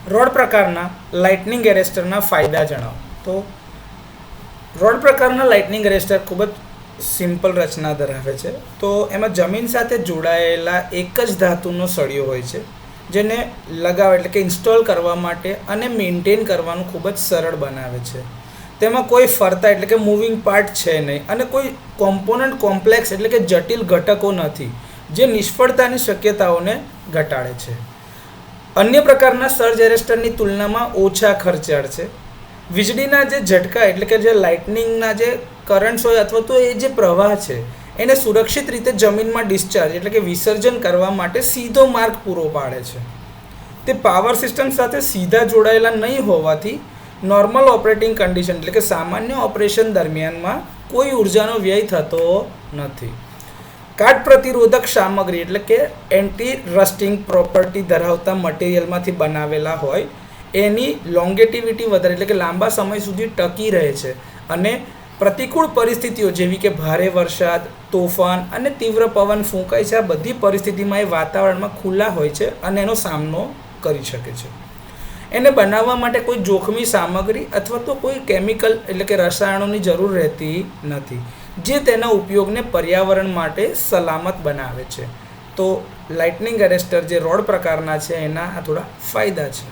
Road પ્રકારના lightning એરેસ્ટરના ફાયદા જણાવો. તો રોડ પ્રકારના લાઇટનિંગ એરેસ્ટર ખૂબ જ સિમ્પલ રચના ધરાવે છે. તો એમાં જમીન સાથે જોડાયેલા એક જ ધાતુનો સળિયો હોય છે, જેને લગાવ એટલે કે ઇન્સ્ટોલ કરવા માટે અને મેન્ટેન કરવાનું ખૂબ જ સરળ બનાવે છે. તેમાં કોઈ ફરતા એટલે કે મૂવિંગ પાર્ટ છે નહીં અને કોઈ કોમ્પોનન્ટ કોમ્પ્લેક્સ એટલે કે જટિલ ઘટકો નથી, જે નિષ્ફળતાની શક્યતાઓને ઘટાડે છે. અન્ય પ્રકારના સર્જ એરેસ્ટરની તુલનામાં ઓછા ખર્ચાળ છે. વીજળીના જે ઝટકા એટલે કે જે લાઇટનિંગના જે કરંટ્સ હોય અથવા તો એ જે પ્રવાહ છે એને સુરક્ષિત રીતે જમીનમાં ડિસ્ચાર્જ એટલે કે વિસર્જન કરવા માટે સીધો માર્ગ પૂરો પાડે છે. તે પાવર સિસ્ટમ સાથે સીધા જોડાયેલા નહીં હોવાથી નોર્મલ ઓપરેટિંગ કન્ડિશન એટલે કે સામાન્ય ઓપરેશન દરમિયાનમાં કોઈ ઉર્જાનો વ્યય થતો નથી. કાટ પ્રતિરોધક સામગ્રી એટલે કે એન્ટી રસ્ટિંગ પ્રોપર્ટી ધરાવતા મટીરિયલમાંથી બનાવેલા હોય એની લોંગેટિવિટી વધારે એટલે કે લાંબા સમય સુધી ટકી રહે છે અને પ્રતિકૂળ પરિસ્થિતિઓ જેવી કે ભારે વરસાદ, તોફાન અને તીવ્ર પવન ફૂંકાય છે, આ બધી પરિસ્થિતિમાં એ વાતાવરણમાં ખુલ્લા હોય છે અને એનો સામનો કરી શકે છે. એને બનાવવા માટે કોઈ જોખમી સામગ્રી અથવા તો કોઈ કેમિકલ એટલે કે રસાયણોની જરૂર રહેતી નથી, જે તેના ઉપયોગને પર્યાવરણ માટે સલામત બનાવે છે. તો લાઇટનિંગ એરેસ્ટર જે રોડ પ્રકારના છે એના આ થોડા ફાયદા છે.